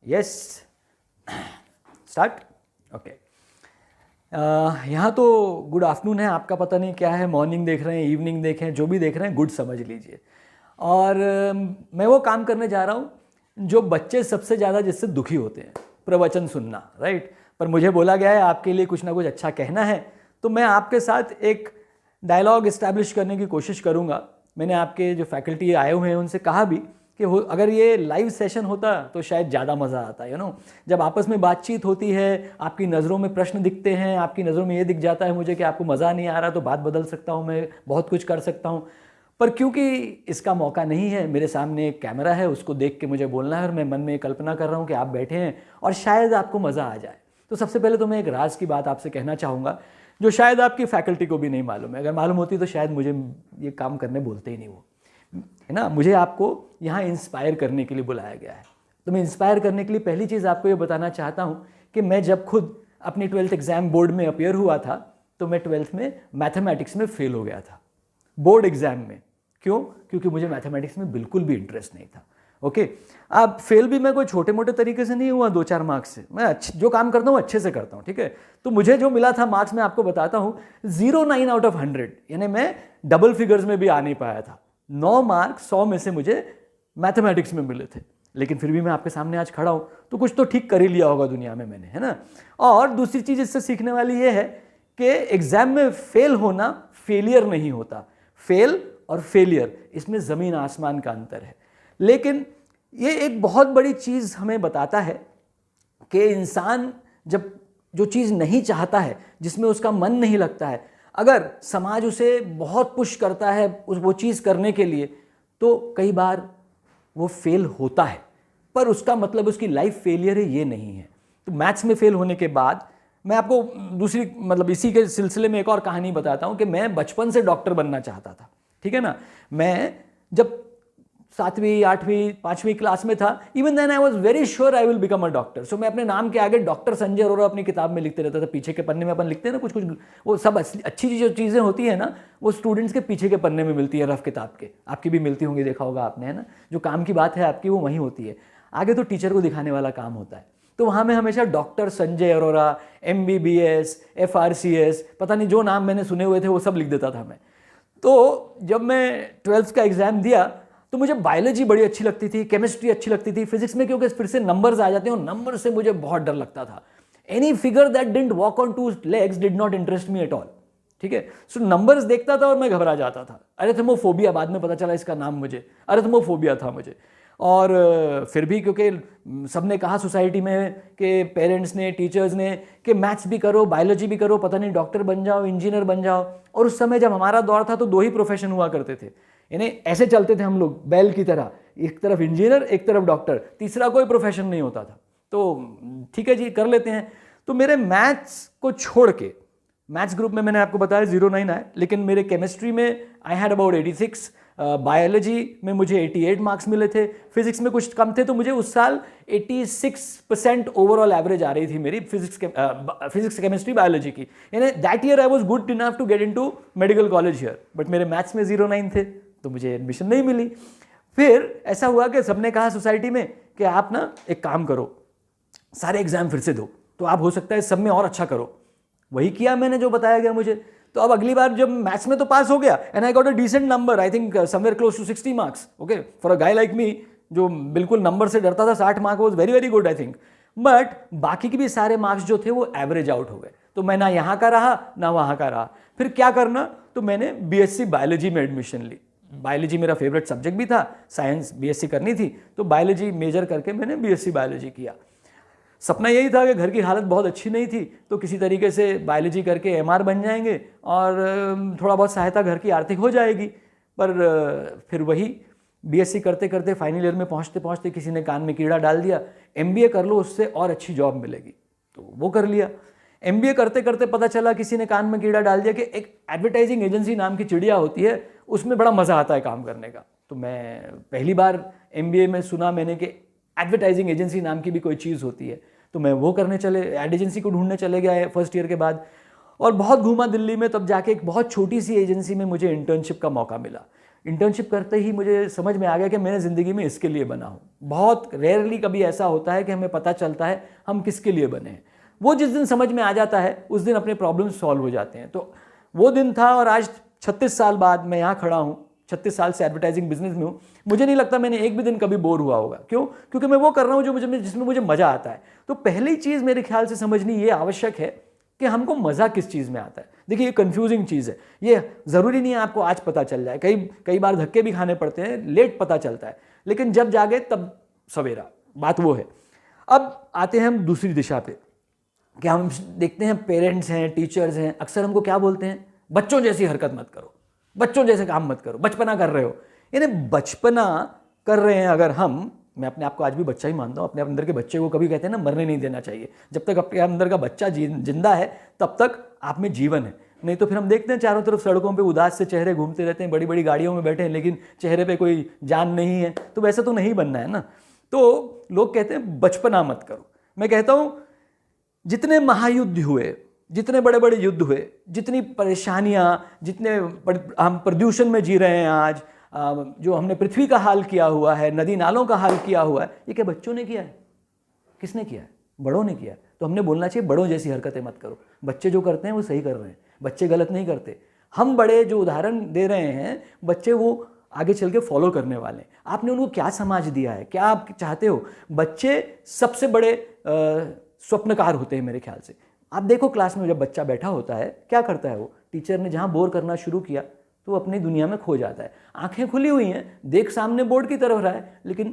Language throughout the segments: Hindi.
Yes, start. ओके, यहाँ तो गुड आफ्टरनून है, आपका पता नहीं क्या है, मॉर्निंग देख रहे हैं, इवनिंग देख रहे हैं, जो भी देख रहे हैं गुड समझ लीजिए। और मैं वो काम करने जा रहा हूँ जो बच्चे सबसे ज़्यादा जिससे दुखी होते हैं, प्रवचन सुनना, राइट। पर मुझे बोला गया है आपके लिए कुछ ना कुछ अच्छा कहना है, तो मैं आपके साथ एक डायलॉग इस्टेब्लिश करने की कोशिश करूँगा। मैंने आपके जो फैकल्टी आए हुए हैं उनसे कहा भी कि अगर ये लाइव सेशन होता तो शायद ज़्यादा मज़ा आता, जब आपस में बातचीत होती है, आपकी नज़रों में प्रश्न दिखते हैं, आपकी नज़रों में ये दिख जाता है मुझे कि आपको मज़ा नहीं आ रहा, तो बात बदल सकता हूँ, मैं बहुत कुछ कर सकता हूँ। पर क्योंकि इसका मौका नहीं है, मेरे सामने एक कैमरा है, उसको देख के मुझे बोलना है और मैं मन में कल्पना कर रहा हूँ कि आप बैठे हैं और शायद आपको मज़ा आ जाए। तो सबसे पहले तो मैं एक राज की बात आपसे कहना चाहूँगा जो शायद आपकी फैकल्टी को भी नहीं मालूम है। अगर मालूम होती तो शायद मुझे ये काम करने बोलते ही नहीं, वो है ना। मुझे आपको यहाँ इंस्पायर करने के लिए बुलाया गया है। तो मैं इंस्पायर करने के लिए पहली चीज़ आपको ये बताना चाहता हूँ कि मैं जब खुद अपनी 12th एग्ज़ाम बोर्ड में अपीयर हुआ था तो मैं 12th में मैथमेटिक्स में फेल हो गया था, बोर्ड एग्ज़ाम में। क्यों? क्योंकि मुझे मैथमेटिक्स में बिल्कुल भी इंटरेस्ट नहीं था। ओके, अब फेल भी मैं कोई छोटे मोटे तरीके से नहीं हुआ 2-4 मार्क्स से, मैं जो काम करता हूँ अच्छे से करता हूँ, ठीक है। तो मुझे जो मिला था मार्क्स मैं आपको बताता हूँ 0.9 आउट ऑफ 100, यानी मैं डबल फिगर्स में भी आ नहीं पाया था। 9 मार्क 100 में से मुझे मैथमेटिक्स में मिले थे, लेकिन फिर भी मैं आपके सामने आज खड़ा हूँ, तो कुछ तो ठीक कर ही लिया होगा दुनिया में मैंने, है ना। और दूसरी चीज़ इससे सीखने वाली ये है कि एग्जाम में फेल होना फेलियर नहीं होता, फेल और फेलियर इसमें ज़मीन आसमान का अंतर है। लेकिन ये एक बहुत बड़ी चीज़ हमें बताता है कि इंसान जब जो चीज़ नहीं चाहता है, जिसमें उसका मन नहीं लगता है, अगर समाज उसे बहुत पुश करता है वो चीज़ करने के लिए, तो कई बार वो फेल होता है, पर उसका मतलब उसकी लाइफ फेलियर है ये नहीं है। तो मैथ्स में फेल होने के बाद मैं आपको दूसरी मतलब इसी के सिलसिले में एक और कहानी बताता हूँ कि मैं बचपन से डॉक्टर बनना चाहता था, ठीक है ना। मैं जब 7वीं 8वीं 5वीं क्लास में था, even then I was very sure I will become a doctor. So मैं अपने नाम के आगे डॉक्टर संजय अरोरा अपनी किताब में लिखते रहता था। पीछे के पन्ने में अपन लिखते हैं ना कुछ कुछ, वो सब अच्छी जो चीज़ें होती है ना, वो स्टूडेंट्स के पीछे के पन्ने में मिलती है, रफ किताब के। आपकी भी मिलती होंगी, देखा होगा आपने, है ना। जो काम की बात है आपकी वो वहीं होती है, आगे तो टीचर को दिखाने वाला काम होता है। तो वहाँ में हमेशा doctor Sanjay Arora, MBBS, FRCS, पता नहीं जो नाम मैंने सुने हुए थे वो सब लिख देता था मैं। तो जब मैं 12th का एग्ज़ाम दिया तो मुझे बायोलॉजी बड़ी अच्छी लगती थी, केमिस्ट्री अच्छी लगती थी, फिजिक्स में क्योंकि फिर से नंबर्स आ जाते हैं और नंबर से मुझे बहुत डर लगता था। Any figure that didn't walk on 2 legs did not interest me at all, ठीक है। सो नंबर्स देखता था और मैं घबरा जाता था। अरिथमोफोबिया, बाद में पता चला इसका नाम मुझे, अरिथमोफोबिया था मुझे। और फिर भी क्योंकि सबने कहा सोसाइटी में कि पेरेंट्स ने, टीचर्स ने, कि मैथ्स भी करो, बायोलॉजी भी करो, पता नहीं डॉक्टर बन जाओ, इंजीनियर बन जाओ। और उस समय जब हमारा दौर था तो 2 ही प्रोफेशन हुआ करते थे, यानी ऐसे चलते थे हम लोग बैल की तरह, एक तरफ इंजीनियर एक तरफ डॉक्टर, तीसरा कोई प्रोफेशन नहीं होता था। तो ठीक है जी, कर लेते हैं। तो मेरे मैथ्स को छोड़ के, मैथ्स ग्रुप में मैंने आपको बताया 0.9 आए, लेकिन मेरे केमिस्ट्री में आई हैड अबाउट 86, बायोलॉजी में मुझे 88 मार्क्स मिले थे, फिजिक्स में कुछ कम थे, तो मुझे उस साल 86% ओवरऑल एवरेज आ रही थी मेरी फिजिक्स केमिस्ट्री बायोलॉजी की। यानी that year I was good enough to get into medical college here, but मेरे मैथ्स में 0.9 थे तो मुझे एडमिशन नहीं मिली। फिर ऐसा हुआ कि सबने कहा सोसाइटी में कि आप ना एक काम करो, सारे एग्जाम फिर से दो, तो आप हो सकता है सब में और अच्छा करो। वही किया मैंने जो बताया गया मुझे। तो अब अगली बार जब मैथ्स में तो पास हो गया, and I got a decent number, I think somewhere close to 60 marks. Okay, for a guy like me जो बिल्कुल नंबर से डरता था, 60 mark was very very good I think. But बाकी के भी सारे मार्क्स जो थे वो एवरेज आउट हो गए। तो मैं ना यहाँ का रहा ना वहाँ का रहा। फिर क्या करना, तो मैंने BSc बायोलॉजी में एडमिशन ली। बायोलॉजी मेरा फेवरेट सब्जेक्ट भी था, साइंस BSc करनी थी, तो बायोलॉजी मेजर करके मैंने BSc बायोलॉजी किया। सपना यही था कि घर की हालत बहुत अच्छी नहीं थी, तो किसी तरीके से बायोलॉजी करके MR बन जाएंगे और थोड़ा बहुत सहायता घर की आर्थिक हो जाएगी। पर फिर वही BSc करते करते फाइनल ईयर में पहुंचते पहुंचते किसी ने कान में कीड़ा डाल दिया, MBA कर लो, उससे और अच्छी जॉब मिलेगी, तो वो कर लिया। MBA करते करते पता चला, किसी ने कान में कीड़ा डाल दिया कि एक एडवर्टाइजिंग एजेंसी नाम की चिड़िया होती है, उसमें बड़ा मज़ा आता है काम करने का। तो मैं पहली बार MBA में सुना मैंने कि एडवर्टाइजिंग एजेंसी नाम की भी कोई चीज़ होती है, तो मैं वो करने एड एजेंसी को ढूंढने चले गया फर्स्ट ईयर के बाद। और बहुत घूमा दिल्ली में, तब जाके एक बहुत छोटी सी एजेंसी में मुझे इंटर्नशिप का मौका मिला। इंटर्नशिप करते ही मुझे समझ में आ गया कि मैंने ज़िंदगी में इसके लिए बना हूँ। बहुत रेयरली कभी ऐसा होता है कि हमें पता चलता है हम किसके लिए बने हैं। वो जिस दिन समझ में आ जाता है उस दिन अपने प्रॉब्लम सॉल्व हो जाते हैं। तो वो दिन था और आज 36 साल बाद मैं यहाँ खड़ा हूँ। 36 साल से एडवर्टाइजिंग बिजनेस में हूँ। मुझे नहीं लगता मैंने एक भी दिन कभी बोर हुआ होगा। क्यों? क्योंकि मैं वो कर रहा हूँ जिसमें मुझे मज़ा आता है। तो पहली चीज़ मेरे ख्याल से समझनी ये आवश्यक है कि हमको मज़ा किस चीज़ में आता है। देखिए, ये कंफ्यूजिंग चीज़ है। ये ज़रूरी नहीं है आपको आज पता चल जाए। कई बार धक्के भी खाने पड़ते हैं, लेट पता चलता है, लेकिन जब जागे तब सवेरा। बात वो है। अब आते हैं हम दूसरी दिशा पे कि हम देखते हैं पेरेंट्स हैं, टीचर्स हैं, अक्सर हमको क्या बोलते हैं? बच्चों जैसी हरकत मत करो, बच्चों जैसे काम मत करो, बचपना कर रहे हो। यानी बचपना कर रहे हैं अगर मैं अपने आप को आज भी बच्चा ही मानता हूँ। अपने अंदर के बच्चे को कभी कहते हैं ना, मरने नहीं देना चाहिए। जब तक अपने अंदर का बच्चा जिंदा है तब तक आप में जीवन है। नहीं तो फिर हम देखते हैं चारों तरफ सड़कों पे उदास से चेहरे घूमते रहते हैं, बड़ी बड़ी गाड़ियों में बैठे हैं, लेकिन चेहरे पे कोई जान नहीं है। तो वैसा तो नहीं बनना है ना। तो लोग कहते हैं बचपना मत करो। मैं कहता हूँ जितने महायुद्ध हुए, जितने बड़े बड़े युद्ध हुए, जितनी परेशानियाँ, जितने हम प्रदूषण में जी रहे हैं आज, जो हमने पृथ्वी का हाल किया हुआ है, नदी नालों का हाल किया हुआ है, ये क्या बच्चों ने किया है? किसने किया है? बड़ों ने किया है। तो हमने बोलना चाहिए बड़ों जैसी हरकतें मत करो। बच्चे जो करते हैं वो सही कर रहे हैं, बच्चे गलत नहीं करते। हम बड़े जो उदाहरण दे रहे हैं, बच्चे वो आगे चल के फॉलो करने वाले हैं। आपने उनको क्या समाज दिया है? क्या आप चाहते हो? बच्चे सबसे बड़े स्वप्नकार होते हैं मेरे ख्याल से। आप देखो क्लास में जब बच्चा बैठा होता है, क्या करता है वो? टीचर ने जहाँ बोर करना शुरू किया तो वो अपनी दुनिया में खो जाता है। आंखें खुली हुई हैं, देख सामने बोर्ड की तरफ रहा है, लेकिन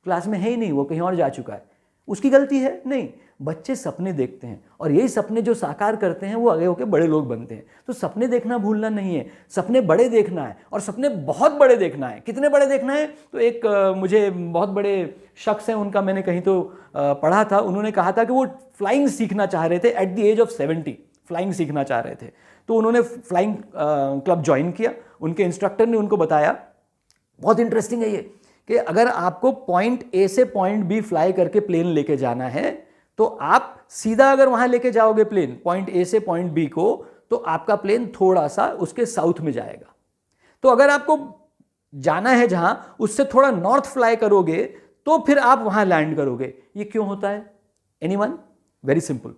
क्लास में है ही नहीं, वो कहीं और जा चुका है। उसकी गलती है? नहीं। बच्चे सपने देखते हैं और यही सपने जो साकार करते हैं वो आगे होकर बड़े लोग बनते हैं। तो सपने देखना भूलना नहीं है, सपने बड़े देखना है, और सपने बहुत बड़े देखना है। कितने बड़े देखना है? तो एक मुझे बहुत बड़े शख्स हैं, उनका मैंने कहीं तो पढ़ा था। उन्होंने कहा था कि वो फ्लाइंग सीखना चाह रहे थे at the age of 70। Flying सीखना चाह रहे थे, तो उन्होंने फ्लाइंग क्लब ज्वाइन किया। उनके इंस्ट्रक्टर ने उनको बताया, बहुत इंटरेस्टिंग है ये, कि अगर आपको पॉइंट ए से पॉइंट बी फ्लाई करके प्लेन लेके जाना है तो आप सीधा अगर वहां लेके जाओगे प्लेन पॉइंट ए से पॉइंट बी को, तो आपका प्लेन थोड़ा सा उसके साउथ में जाएगा। तो अगर आपको जाना है जहां, उससे थोड़ा नॉर्थ फ्लाई करोगे तो फिर आप वहां लैंड करोगे। ये क्यों होता है? एनीवन? वेरी सिंपल,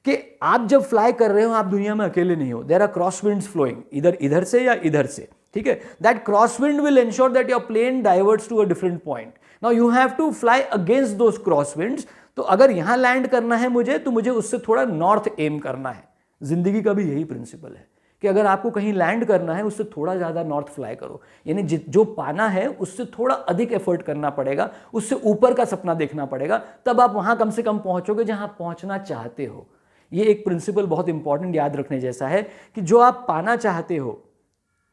कि आप जब फ्लाई कर रहे हो आप दुनिया में अकेले नहीं हो। There are cross winds flowing, इधर इधर से या इधर से, ठीक है। That cross wind will ensure that your plane diverts to a different point. Now you have to fly against those cross winds. तो अगर यहां लैंड करना है मुझे, तो मुझे उससे थोड़ा नॉर्थ एम करना है। जिंदगी का भी यही प्रिंसिपल है कि अगर आपको कहीं लैंड करना है, उससे थोड़ा ज़्यादा नॉर्थ फ्लाई करो। यानी जो पाना है उससे थोड़ा अधिक एफर्ट करना पड़ेगा, उससे ऊपर का सपना देखना पड़ेगा, तब आप वहां कम से कम पहुंचोगे जहां पहुंचना चाहते हो। ये एक प्रिंसिपल बहुत इंपॉर्टेंट याद रखने जैसा है कि जो आप पाना चाहते हो,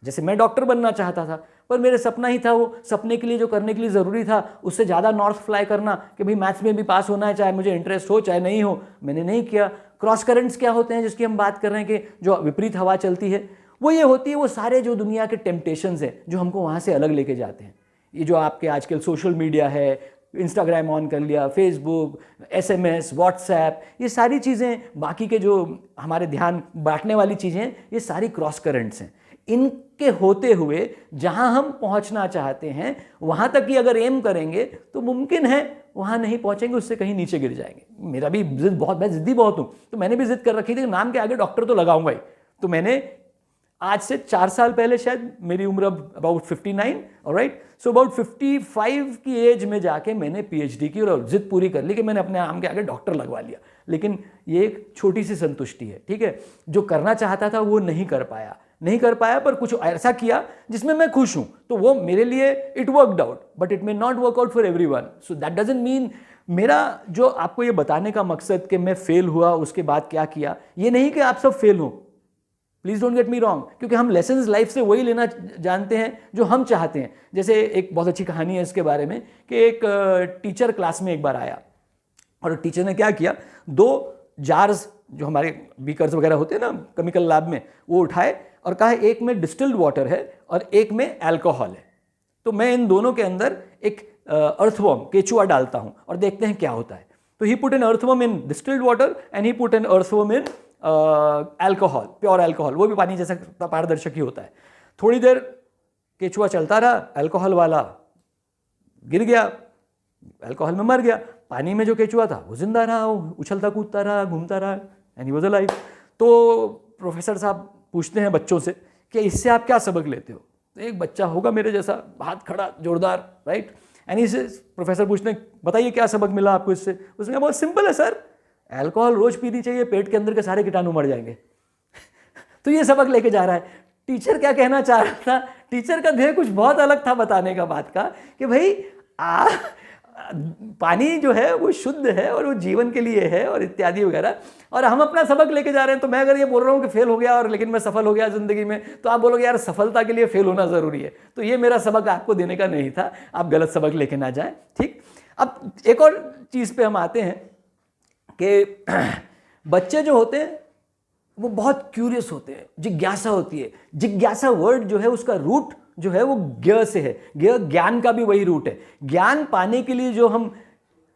जैसे मैं डॉक्टर बनना चाहता था, पर मेरे सपना ही था, वो सपने के लिए जो करने के लिए ज़रूरी था उससे ज़्यादा नॉर्थ फ्लाई करना, कि भाई मैथ्स में भी पास होना है, चाहे मुझे इंटरेस्ट हो चाहे नहीं हो। मैंने नहीं किया। क्रॉस करंट्स क्या होते हैं जिसकी हम बात कर रहे हैं, कि जो विपरीत हवा चलती है, वो ये होती है, वो सारे जो दुनिया के टेम्पटेशंस हैं जो हमको वहाँ से अलग लेके जाते हैं। ये जो आपके आजकल सोशल मीडिया है, इंस्टाग्राम ऑन कर लिया, फेसबुक, SMS, व्हाट्सएप, ये सारी चीज़ें, बाकी के जो हमारे ध्यान बांटने वाली चीज़ें, ये सारी क्रॉस करंट्स हैं। इनके होते हुए जहां हम पहुंचना चाहते हैं वहां तक ही अगर एम करेंगे तो मुमकिन है वहां नहीं पहुंचेंगे, उससे कहीं नीचे गिर जाएंगे। मेरा भी जिद बहुत, मैं जिद्दी बहुत हूं, तो मैंने भी जिद कर रखी थी नाम के आगे डॉक्टर तो लगाऊंगा ही। तो मैंने आज से 4 साल पहले, शायद मेरी उम्र अब अबाउट 59, ऑलराइट, सो अबाउट 55 की एज में जाके मैंने PhD की और जिद पूरी कर ली कि मैंने अपने नाम के आगे डॉक्टर लगवा लिया। लेकिन ये एक छोटी सी संतुष्टि है, ठीक है। जो करना चाहता था वो नहीं कर पाया, पर कुछ ऐसा किया जिसमें मैं खुश हूं, तो वो मेरे लिए it worked out, but it may not work out for everyone. So that doesn't mean, मेरा जो आपको ये बताने का मकसद कि मैं फेल हुआ उसके बाद क्या किया, ये नहीं कि आप सब फेल हो, please don't get me wrong, क्योंकि हम लेसन्स लाइफ से वही लेना जानते हैं जो हम चाहते हैं। जैसे एक बहुत अच्छी कहानी है इसके बारे में, कि एक टीचर क्लास में एक बार आया और टीचर ने क्या किया, 2 जार्स जो हमारे बीकर्स वगैरह होते हैं ना केमिकल लैब में, वो उठाए और कहा एक में डिस्टिल्ड वाटर है और एक में अल्कोहल है, तो मैं इन दोनों के अंदर एक अर्थवर्म, केचुआ डालता हूं और देखते हैं क्या होता है। तो he put an earthworm in distilled water and he put an earthworm in alcohol, pure alcohol, वो भी पानी जैसा पारदर्शक ही होता है। थोड़ी देर केचुआ चलता रहा, अल्कोहल वाला गिर गया, अल्कोहल में मर गया। पानी में जो केचुआ था वो जिंदा रहा, वो उछलता कूदता रहा, घूमता रहा, एंड ही वाज अलाइव। तो प्रोफेसर साहब पूछते हैं बच्चों से कि इससे आप क्या सबक लेते हो? तो एक बच्चा होगा मेरे जैसा, हाथ खड़ा जोरदार, राइट, एंड इससे प्रोफेसर पूछते हैं बताइए क्या सबक मिला आपको इससे? उसने कहा बहुत सिंपल है सर, अल्कोहल रोज पीनी चाहिए, पेट के अंदर के सारे कीटाणु मर जाएंगे। तो ये सबक लेके जा रहा है। टीचर क्या कहना चाह रहा था? टीचर का ध्येय कुछ बहुत अलग था बताने का बात का, कि भाई पानी जो है वो शुद्ध है और वो जीवन के लिए है और इत्यादि वगैरह, और हम अपना सबक लेके जा रहे हैं। तो मैं अगर ये बोल रहा हूँ कि फेल हो गया और लेकिन मैं सफल हो गया जिंदगी में, तो आप बोलोगे यार सफलता के लिए फेल होना जरूरी है। तो ये मेरा सबक आपको देने का नहीं था, आप गलत सबक लेके ना जाएं, ठीक। अब एक और चीज पे हम आते हैं कि बच्चे जो होते हैं वो बहुत क्यूरियस होते हैं, जिज्ञासा होती है। जिज्ञासा वर्ड जो है उसका रूट जो है वो ज्ञ से है, ज्ञ ज्ञान का भी वही रूट है। ज्ञान पाने के लिए जो हम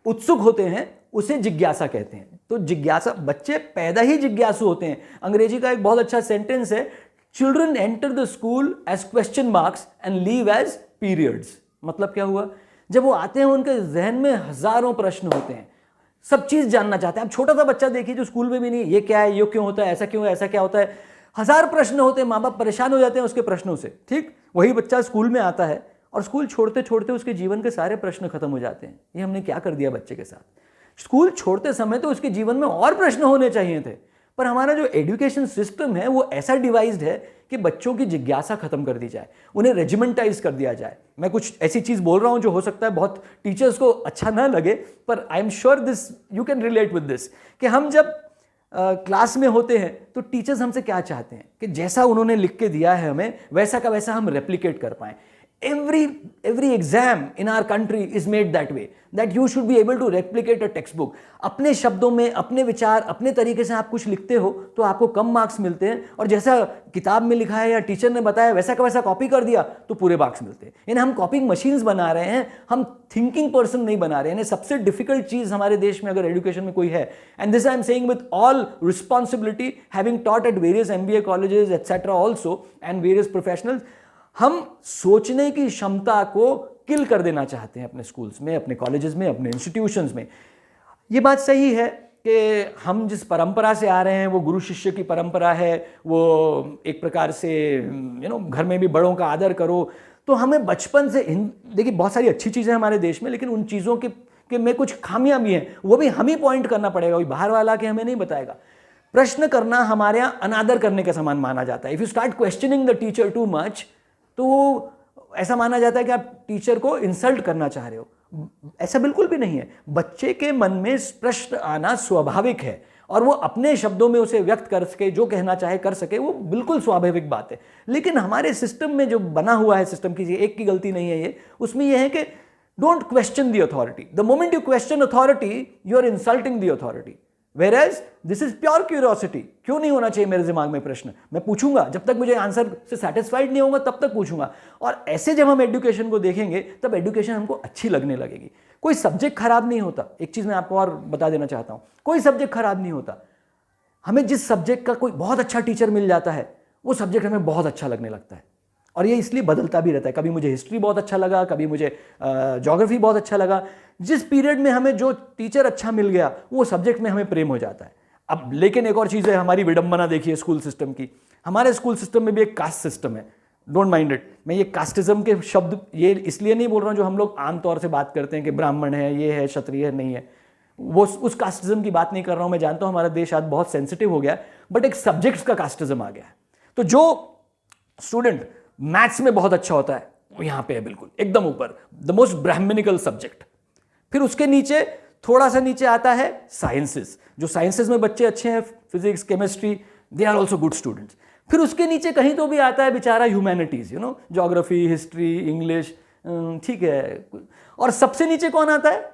उत्सुक होते हैं उसे जिज्ञासा कहते हैं। तो जिज्ञासा, बच्चे पैदा ही जिज्ञासु होते हैं। अंग्रेजी का एक बहुत अच्छा सेंटेंस है, children enter the school as question marks and leave as periods. मतलब क्या हुआ? जब वो आते हैं उनके जहन में हजारों प्रश्न होते हैं, सब चीज जानना चाहते हैं। आप छोटा सा बच्चा देखिए जो स्कूल में भी नहीं, ये क्या है, ये क्यों होता है, ऐसा क्यों है, ऐसा क्या होता है, हजार प्रश्न होते हैं। माँ बाप परेशान हो जाते हैं उसके प्रश्नों से, ठीक। वही बच्चा स्कूल में आता है और स्कूल छोड़ते छोड़ते उसके जीवन के सारे प्रश्न खत्म हो जाते हैं। ये हमने क्या कर दिया बच्चे के साथ? स्कूल छोड़ते समय तो उसके जीवन में और प्रश्न होने चाहिए थे, पर हमारा जो एजुकेशन सिस्टम है वो ऐसा डिवाइस्ड है कि बच्चों की जिज्ञासा खत्म कर दी जाए, उन्हें रेजिमेंटाइज कर दिया जाए। मैं कुछ ऐसी चीज बोल रहा हूं जो हो सकता है बहुत टीचर्स को अच्छा ना लगे, पर I am sure this you can relate with this, कि हम जब क्लास में होते हैं तो टीचर्स हमसे क्या चाहते हैं कि जैसा उन्होंने लिख के दिया है हमें वैसा का वैसा हम रेप्लिकेट कर पाएं। every exam in our country is made that way, that you should be able to replicate a textbook। अपने शब्दों में, अपने विचार, अपने तरीके से आप कुछ लिखते हो तो आपको कम मार्क्स मिलते हैं, और जैसा किताब में लिखा है या टीचर ने बताया वैसा का वैसा कॉपी कर दिया तो पूरे मार्क्स मिलते हैं। यानी हम कॉपिंग मशीन्स बना रहे हैं, हम थिंकिंग पर्सन नहीं बना रहे हैं। सबसे डिफिकल्ट चीज हमारे देश में अगर एजुकेशन में कोई है, and this I am saying with all responsibility, having taught at various MBA colleges etcetera also and various professionals, हम सोचने की क्षमता को किल कर देना चाहते हैं अपने स्कूल्स में, अपने कॉलेजेस में, अपने इंस्टीट्यूशंस में। ये बात सही है कि हम जिस परंपरा से आ रहे हैं वो गुरु शिष्य की परंपरा है, वो एक प्रकार से घर में भी बड़ों का आदर करो। तो हमें बचपन से, देखिए बहुत सारी अच्छी चीज़ें हमारे देश में, लेकिन उन चीज़ों के में कुछ खामियां भी हैं, वो भी हम ही पॉइंट करना पड़ेगा, कोई बाहर वाला के हमें नहीं बताएगा। प्रश्न करना हमारे यहाँ अनादर करने का समान माना जाता है। If you start questioning the teacher too much, तो ऐसा माना जाता है कि आप टीचर को इंसल्ट करना चाह रहे हो। ऐसा बिल्कुल भी नहीं है। बच्चे के मन में प्रश्न आना स्वाभाविक है, और वो अपने शब्दों में उसे व्यक्त कर सके, जो कहना चाहे कर सके, वो बिल्कुल स्वाभाविक बात है। लेकिन हमारे सिस्टम में जो बना हुआ है, सिस्टम की एक की गलती नहीं है ये, उसमें यह है कि don't question the authority. The moment you question authority, you are insulting the authority. Whereas this is pure curiosity। क्यों नहीं होना चाहिए मेरे दिमाग में प्रश्न? मैं पूछूंगा, जब तक मुझे आंसर से सेटिस्फाइड नहीं होगा तब तक पूछूंगा। और ऐसे जब हम एजुकेशन को देखेंगे तब एजुकेशन हमको अच्छी लगने लगेगी। कोई सब्जेक्ट खराब नहीं होता। एक चीज मैं आपको और बता देना चाहता हूं, कोई सब्जेक्ट खराब नहीं होता। हमें जिस सब्जेक्ट का कोई बहुत अच्छा टीचर मिल जाता है, वो सब्जेक्ट हमें बहुत अच्छा लगने लगता है, और ये इसलिए बदलता भी रहता है। कभी मुझे हिस्ट्री बहुत अच्छा लगा, कभी मुझे ज्योग्राफी बहुत अच्छा लगा। जिस पीरियड में हमें जो टीचर अच्छा मिल गया, वो सब्जेक्ट में हमें प्रेम हो जाता है। अब लेकिन एक और चीज़ है, हमारी विडंबना देखिए स्कूल सिस्टम की। हमारे स्कूल सिस्टम में भी एक कास्ट सिस्टम है। Don't mind it. मैं ये कास्टिज्म के शब्द ये इसलिए नहीं बोल रहा हूँ जो हम लोग आमतौर से बात करते हैं कि ब्राह्मण है, ये है, क्षत्रिय है, नहीं है। वो उस कास्टिज्म की बात नहीं कर रहा हूँ। मैं जानता हूँ हमारा देश आज बहुत सेंसिटिव हो गया, बट एक सब्जेक्ट्स का कास्टिज्म आ गया है। तो जो स्टूडेंट मैथ्स में बहुत अच्छा होता है वो यहाँ पे है बिल्कुल एकदम ऊपर, द मोस्ट ब्राह्मणिकल सब्जेक्ट। फिर उसके नीचे, थोड़ा सा नीचे आता है साइंसेस। जो साइंसेस में बच्चे अच्छे हैं, physics, chemistry, they are also good students. फिर उसके नीचे कहीं तो भी आता है बेचारा ह्यूमैनिटीज, ज्योग्राफी, हिस्ट्री, इंग्लिश, ठीक है। और सबसे नीचे कौन आता है?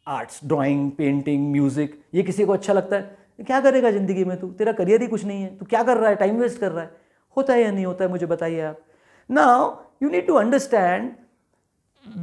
Arts, drawing, painting, music. ये किसी को अच्छा लगता है? क्या करेगा जिंदगी में तू? तेरा करियर ही कुछ नहीं है, तू क्या कर रहा है? टाइम वेस्ट कर रहा है। होता है या नहीं होता है, मुझे बताइए आप। Now you need to understand,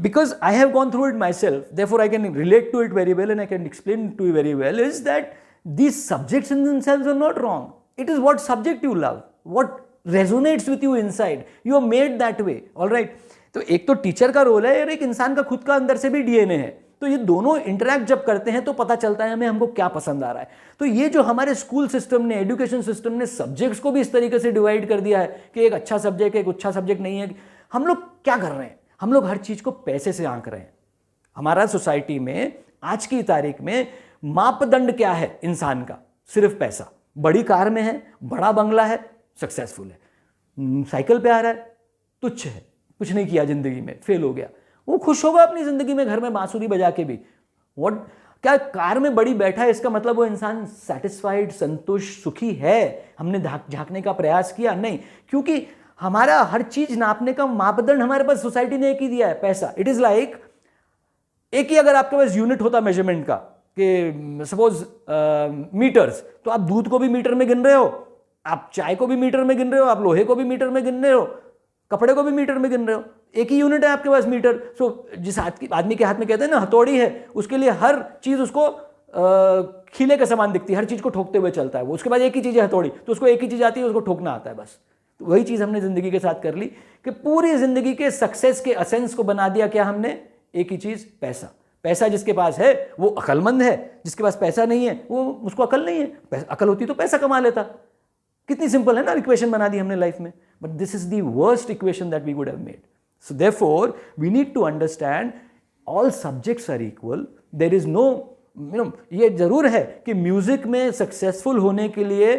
because I have gone through it myself, therefore I can relate to it very well and I can explain it to you very well, is that these subjects in themselves are not wrong. It is what subject you love, what resonates with you inside, you are made that way, alright. तो एक तो टीचर का रोल है और एक इंसान का खुद का अंदर से भी डीएनए है। तो ये दोनों इंटरैक्ट जब करते हैं तो पता चलता है हमें हमको क्या पसंद आ रहा है। तो ये जो हमारे स्कूल सिस्टम ने, एजुकेशन सिस्टम ने सब्जेक्ट्स को भी इस तरीके से डिवाइड कर दिया है कि एक अच्छा सब्जेक्ट है, एक अच्छा सब्जेक्ट नहीं है। हम लोग क्या कर रहे हैं, हम लोग हर चीज को पैसे से आंक रहे हैं। हमारा सोसाइटी में आज की तारीख में मापदंड क्या है इंसान का? सिर्फ पैसा। बड़ी कार में है, बड़ा बंगला है, सक्सेसफुल है। साइकिल पे आ रहा है, तुच्छ है, कुछ नहीं किया जिंदगी में, फेल हो गया। वो खुश होगा अपनी जिंदगी में घर में बांसुरी बजा के भी? व्हाट, क्या कार में बड़ी बैठा है इसका मतलब वो इंसान सेटिस्फाइड, संतुष्ट, सुखी है? हमने झांकने का प्रयास किया? नहीं, क्योंकि हमारा हर चीज नापने का मापदंड हमारे पास सोसाइटी ने एक ही दिया है, पैसा। इट इज लाइक एक ही अगर आपके पास यूनिट होता मेजरमेंट का, कि सपोज मीटर्स, तो आप दूध को भी मीटर में गिन रहे हो, आप चाय को भी मीटर में गिन रहे हो, आप लोहे को भी मीटर में गिन रहे हो, कपड़े को भी मीटर में गिन रहे हो। एक ही यूनिट है आपके पास, मीटर। सो जिस आदमी के हाथ में कहते हैं ना हथौड़ी है, उसके लिए हर चीज उसको खीले के समान दिखती है, हर चीज को ठोकते हुए चलता है वो। उसके बाद एक ही चीज है हथौड़ी, तो उसको एक ही चीज आती है, उसको ठोकना आता है बस। तो वही चीज हमने जिंदगी के साथ कर ली कि पूरी जिंदगी के सक्सेस के एसेंस को बना दिया क्या हमने? एक ही चीज, पैसा। पैसा जिसके पास है वो अकलमंद है, जिसके पास पैसा नहीं है वो, उसको अकल नहीं है। अकल होती तो पैसा कमा लेता। कितनी सिंपल है ना इक्वेशन बना दी हमने लाइफ में। But this is the worst equation that we would have made. So therefore we need to understand all subjects are equal. There is no ये जरूर है कि म्यूजिक में सक्सेसफुल होने के लिए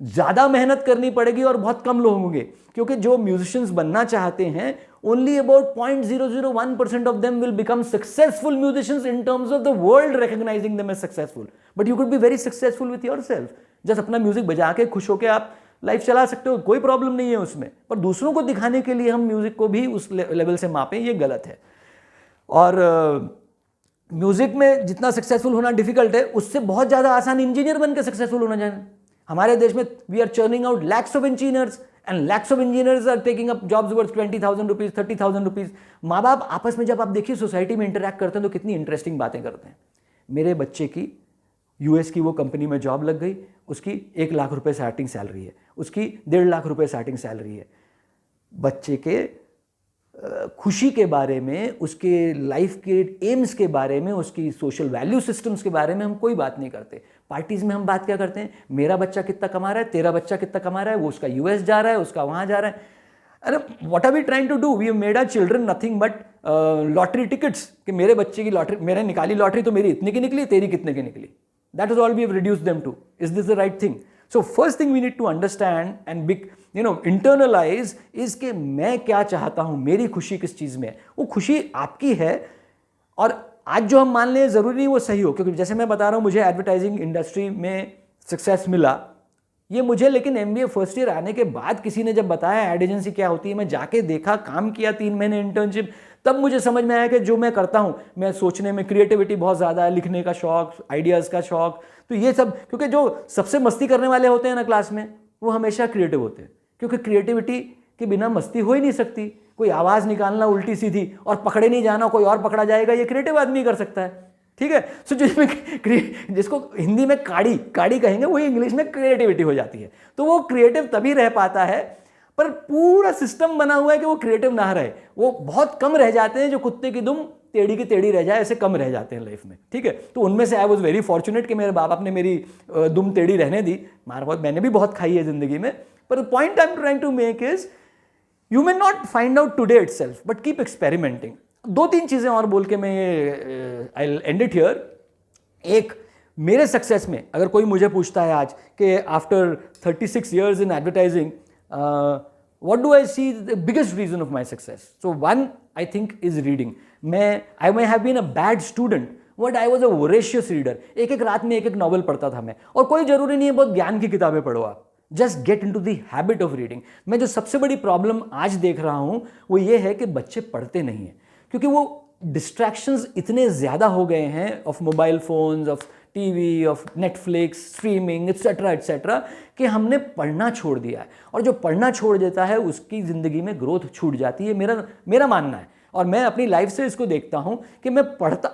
ज्यादा मेहनत करनी पड़ेगी और बहुत कम लोग होंगे, क्योंकि जो म्यूजिशियंस बनना चाहते हैं only about 0.001% of them will become successful musicians in terms of the world recognizing them as successful. But you could be very successful with yourself. just अपना म्यूजिक बजा के खुश होकर आप लाइफ चला सकते हो, कोई प्रॉब्लम नहीं है उसमें। पर दूसरों को दिखाने के लिए हम म्यूजिक को भी उस लेवल से मापें, ये गलत है। और म्यूजिक में जितना सक्सेसफुल होना डिफिकल्ट है, उससे बहुत ज्यादा आसान इंजीनियर बनकर सक्सेसफुल होना चाहिए। हमारे देश में we are churning out lakhs of engineers and lakhs of engineers are taking up jobs worth 20,000 rupees, 30,000 rupees. माँ बाप आपस में जब आप देखिए सोसाइटी में इंटरैक्ट करते हैं तो कितनी इंटरेस्टिंग बातें करते हैं। मेरे बच्चे की यूएस की वो कंपनी में जॉब लग गई, उसकी 1 लाख रुपए स्टार्टिंग सैलरी है, उसकी 1.5 लाख रुपए स्टार्टिंग सैलरी है। बच्चे के खुशी के बारे में, उसके लाइफ के एम्स के बारे में, उसकी सोशल वैल्यू सिस्टम्स के बारे में हम कोई बात नहीं करते। पार्टीज में हम बात क्या करते हैं? मेरा बच्चा कितना कमा रहा है, तेरा बच्चा कितना कमा रहा है, वो उसका यूएस जा रहा है, उसका वहां जा रहा है। अरे what are we trying to do? We have made our children nothing but lottery tickets, कि मेरे बच्चे की लॉटरी, मैंने निकाली लॉटरी तो मेरी इतने की निकली, तेरी कितने की निकली। That is all we have reduced them to. Is this the right thing? So first thing we need to understand and internalize is कि मैं क्या चाहता हूं, मेरी खुशी किस चीज में है। वो खुशी आपकी है, और आज जो हम मान लें जरूरी नहीं वो सही हो, क्योंकि जैसे मैं बता रहा हूं मुझे एडवर्टाइजिंग इंडस्ट्री में सक्सेस मिला, ये मुझे लेकिन एमबीए फर्स्ट ईयर आने के बाद किसी ने जब बताया एड एजेंसी क्या होती है, मैं जाके देखा, काम किया 3 महीने इंटर्नशिप, तब मुझे समझ में आया कि जो मैं करता हूं, मैं सोचने में क्रिएटिविटी बहुत ज़्यादा है, लिखने का शौक, आइडियाज़ का शौक, तो ये सब, क्योंकि जो सबसे मस्ती करने वाले होते हैं ना क्लास में, वो हमेशा क्रिएटिव होते हैं, क्योंकि क्रिएटिविटी के बिना मस्ती हो ही नहीं सकती। कोई आवाज़ निकालना उल्टी सीधी और पकड़े नहीं जाना, कोई और पकड़ा जाएगा, ये क्रिएटिव आदमी कर सकता है। ठीक है। सो जिसको हिंदी में काड़ी कहेंगे, वही इंग्लिश में क्रिएटिविटी हो जाती है। तो वो क्रिएटिव तभी रह पाता है, पर पूरा सिस्टम बना हुआ है कि वो क्रिएटिव ना रहे। वो बहुत कम रह जाते हैं जो कुत्ते की दुम टेढ़ी की टेढ़ी रह जाए, ऐसे कम रह जाते हैं लाइफ में। ठीक है। तो उनमें से आई वॉज वेरी फॉर्चुनेट कि मेरे बाप ने मेरी दुम टेढ़ी रहने दी। मार बहुत मैंने भी बहुत खाई है जिंदगी में। पर point I am trying to make is you may not find out today itself, but keep experimenting. 2-3 चीजें और बोल के मैं I will end it here. एक, मेरे सक्सेस में अगर कोई मुझे पूछता है आज कि after 36 years in advertising, what do I see the biggest reason of my success? So one, I think, is reading. I may have been a bad student, but I was a voracious reader. एक रात में एक नॉवल पढ़ता था मैं, और कोई जरूरी नहीं है बहुत ज्ञान की किताबें पढ़ो आप, just get into the habit of reading. मैं जो सबसे बड़ी प्रॉब्लम आज देख रहा हूं वो ये है कि बच्चे पढ़ते नहीं हैं, क्योंकि वो डिस्ट्रैक्शंस इतने ज़्यादा हो गए हैं of mobile phones, of TV, of Netflix, streaming etcetera etcetera, कि हमने पढ़ना छोड़ दिया है। और जो पढ़ना छोड़ देता है उसकी ज़िंदगी में ग्रोथ छूट जाती है, मेरा मानना है। और मैं अपनी लाइफ से इसको देखता हूँ कि मैं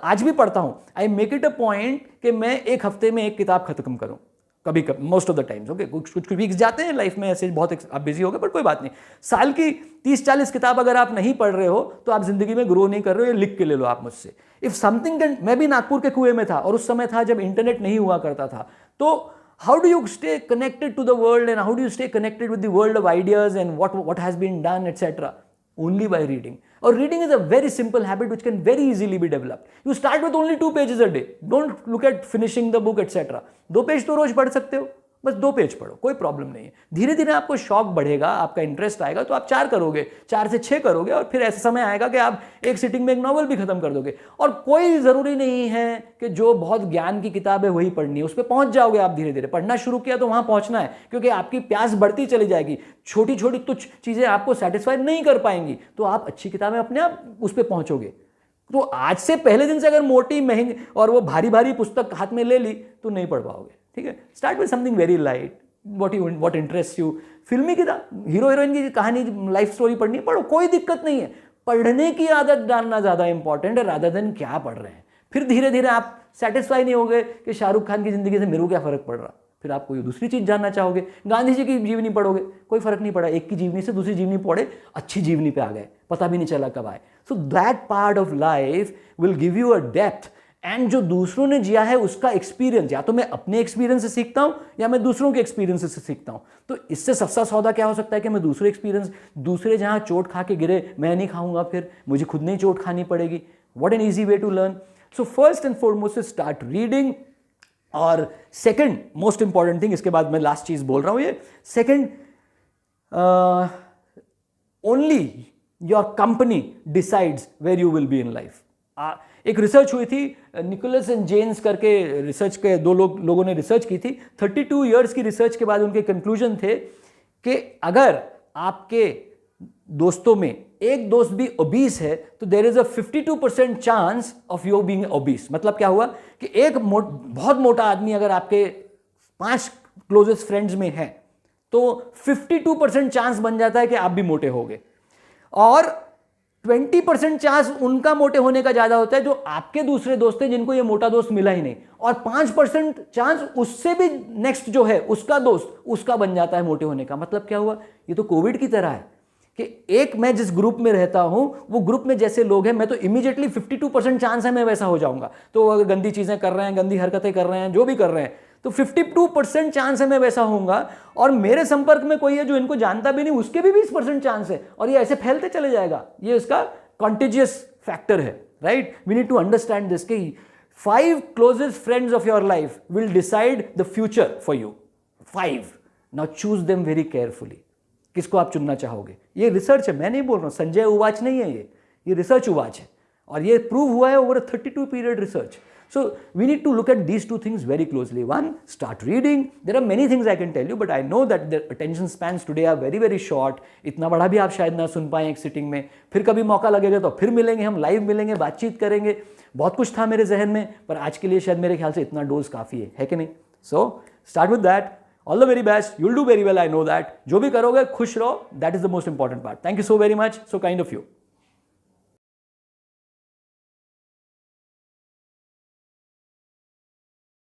आज भी पढ़ता हूँ। I make it a point कि मैं एक हफ्ते में एक किताब खत्म करूँ, कभी कभी, most of the times, okay. कुछ वीक्स जाते हैं लाइफ में ऐसे, बहुत आप बिजी हो गए, बट कोई बात नहीं। साल की 30-40 किताब अगर आप नहीं पढ़ रहे हो तो आप जिंदगी में ग्रो नहीं कर रहे हो, ये लिख के ले लो आप मुझसे। इफ समथिंग कैन, मैं भी नागपुर के कुएं में था और उस समय था जब इंटरनेट नहीं हुआ करता था, तो how do you stay connected to the world and how do you stay connected with the world of ideas and what has been done etcetera? Only by reading. Or reading is a very simple habit which can very easily be developed. You start with only 2 pages a day. Don't look at finishing the book etc. 2 page तो रोज पढ़ सकते हो, बस 2 पेज पढ़ो, कोई प्रॉब्लम नहीं है। धीरे धीरे आपको शौक बढ़ेगा, आपका इंटरेस्ट आएगा तो आप 4 करोगे, 4 से 6 करोगे, और फिर ऐसा समय आएगा कि आप एक सिटिंग में एक नॉवल भी खत्म कर दोगे। और कोई ज़रूरी नहीं है कि जो बहुत ज्ञान की किताब है वही पढ़नी है, उस पर पहुंच जाओगे आप धीरे धीरे। पढ़ना शुरू किया तो वहां पहुंचना है, क्योंकि आपकी प्यास बढ़ती चली जाएगी। छोटी छोटी तुच्छ चीज़ें आपको सेटिस्फाई नहीं कर पाएंगी, तो आप अच्छी किताबें अपने आप उस पर पहुंचोगे। तो आज से पहले दिन से अगर मोटी महंगी और वो भारी भारी पुस्तक हाथ में ले ली तो नहीं पढ़ पाओगे, ठीक है। Start with something very light, what interest you. फिल्मी किताब, हीरो हीरोइन की कहानी, लाइफ स्टोरी पढ़नी है, पढ़ो, कोई दिक्कत नहीं है। पढ़ने की आदत डालना ज़्यादा इंपॉर्टेंट है रादर देन क्या पढ़ रहे हैं। फिर धीरे धीरे आप सेटिस्फाई नहीं होगे कि शाहरुख खान की जिंदगी से मेरे को क्या फ़र्क पड़ रहा, फिर आप कोई दूसरी चीज़ जानना चाहोगे। गांधी जी की जीवनी पढ़ोगे, कोई फर्क नहीं पड़ा, एक की जीवनी से दूसरी जीवनी पढ़े, अच्छी जीवनी पे आ गए, पता भी नहीं चला कब आए। So that part of life will give you a depth, and जो दूसरों ने जिया है उसका एक्सपीरियंस, या तो मैं अपने एक्सपीरियंस से सीखता हूं या मैं दूसरों के एक्सपीरियंस से सीखता हूं। तो इससे सस्ता सौदा क्या हो सकता है कि मैं दूसरे एक्सपीरियंस, दूसरे जहां चोट खा के गिरे मैं नहीं खाऊंगा, फिर मुझे खुद नहीं चोट खानी पड़ेगी। What an easy way to learn. So first and foremost start reading. और सेकंड मोस्ट इंपॉर्टेंट थिंग, इसके बाद मैं लास्ट चीज बोल रहा हूं, ये second, only your company decides where you will be in life. एक रिसर्च हुई थी, निकोलस एंड जेन्स करके रिसर्च के दो लोगों ने रिसर्च की थी। 32 इयर्स की रिसर्च के बाद उनके कंक्लूजन थे कि अगर आपके दोस्तों में एक दोस्त भी ओबीस है तो there is a 52% chance of you being obese. मतलब क्या हुआ कि एक बहुत मोटा आदमी अगर आपके 5 क्लोजेस्ट फ्रेंड्स में है तो 52% चांस बन जाता है कि आप भी मोटे होगे, और 20% चांस उनका मोटे होने का ज्यादा होता है जो आपके दूसरे दोस्त हैं जिनको ये मोटा दोस्त मिला ही नहीं, और 5% चांस उससे भी नेक्स्ट जो है उसका दोस्त, उसका बन जाता है मोटे होने का। मतलब क्या हुआ, ये तो कोविड की तरह है कि एक, मैं जिस ग्रुप में रहता हूं वो ग्रुप में जैसे लोग हैं मैं तो इमीडिएटली 52% चांस है मैं वैसा हो जाऊंगा। तो अगर गंदी चीजें कर रहे हैं, गंदी हरकतें कर रहे हैं, जो भी कर रहे हैं, तो 52% चांस है मैं वैसा होऊंगा। और मेरे संपर्क में कोई है जो इनको जानता भी नहीं, उसके भी 20% चांस है, और ये ऐसे फैलते चले जाएगा। ये इसका कॉन्टेजियस फैक्टर है, right. We need to understand this कि 5 closest friends of your life will decide the future for you. 5, now choose them very carefully. किसको आप चुनना चाहोगे? ये रिसर्च है, मैं नहीं बोल रहा हूं, संजय उवाच नहीं है, ये रिसर्च उवाच है, और ये प्रूव हुआ है over 32 period research. So we need to look at these 2 things very closely. One, start reading. There are many things I can tell you, but I know that the attention spans today are very very short. इतना बड़ा भी आप शायद ना सुन पाएं एक सिटिंग में। फिर कभी मौका लगेगा तो फिर मिलेंगे, हम लाइव मिलेंगे, बातचीत करेंगे। बहुत कुछ था मेरे जहन में, पर आज के लिए शायद मेरे ख्याल से इतना डोज काफ़ी है कि नहीं? So start with that. All the very best. You'll do very well, I know that. जो भी करोगे खुश रहो, that is the most important part. Thank you so very much. So kind of you.